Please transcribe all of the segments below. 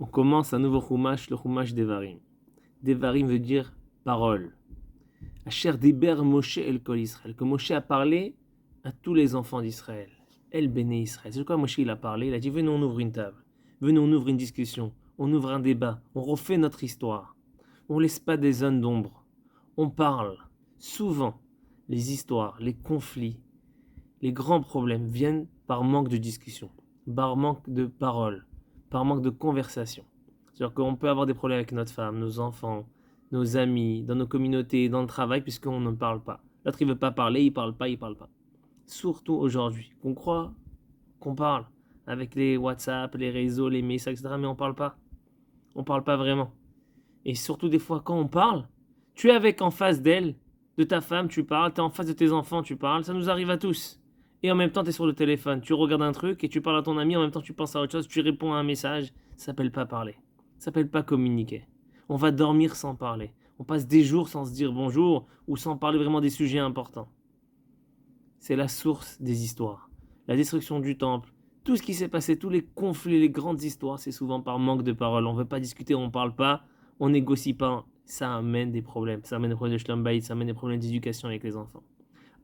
On commence un nouveau chumash, le chumash Devarim. Devarim veut dire parole. Asher diber Moshe el kol Israël, que Moshe a parlé à tous les enfants d'Israël. El béné Israël. C'est quoi Moshe il a parlé? Il a dit venez on ouvre une table, venez on ouvre une discussion, on ouvre un débat, on refait notre histoire. On laisse pas des zones d'ombre. On parle. Souvent, les histoires, les conflits, les grands problèmes viennent par manque de discussion, par manque de parole, par manque de conversation. C'est-à-dire qu'on peut avoir des problèmes avec notre femme, nos enfants, nos amis, dans nos communautés, dans le travail, puisqu'on ne parle pas. L'autre, il ne veut pas parler, il parle pas. Surtout aujourd'hui, qu'on croit qu'on parle avec les WhatsApp, les réseaux, les messages, etc., mais on ne parle pas. On ne parle pas vraiment. Et surtout, des fois, quand on parle, tu es avec en face d'elle, de ta femme, tu parles, tu es en face de tes enfants, tu parles, ça nous arrive à tous. Et en même temps, tu es sur le téléphone, tu regardes un truc et tu parles à ton ami, en même temps, tu penses à autre chose, tu réponds à un message. Ça s'appelle pas parler. Ça s'appelle pas communiquer. On va dormir sans parler. On passe des jours sans se dire bonjour ou sans parler vraiment des sujets importants. C'est la source des histoires. La destruction du temple, tout ce qui s'est passé, tous les conflits, les grandes histoires, c'est souvent par manque de parole. On ne veut pas discuter, on ne parle pas, on négocie pas. Ça amène des problèmes. Ça amène des problèmes de shlom bayit, ça amène des problèmes d'éducation avec les enfants.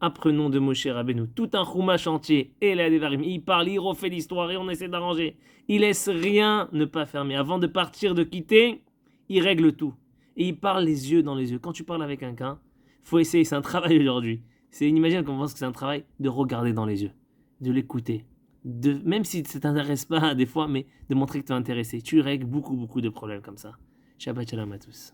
Apprenons de Moshe Rabbeinu tout un chumash entier. Et là, Devarim, il parle, il refait l'histoire et on essaie d'arranger. Il laisse rien ne pas fermer. Avant de partir, de quitter, il règle tout. Et il parle les yeux dans les yeux. Quand tu parles avec quelqu'un, faut essayer. C'est un travail aujourd'hui. Imagine qu'on pense que c'est un travail de regarder dans les yeux, de l'écouter. Même si ça t'intéresse pas des fois, mais de montrer que tu es intéressé. Tu règles beaucoup de problèmes comme ça. Shabbat shalom à tous.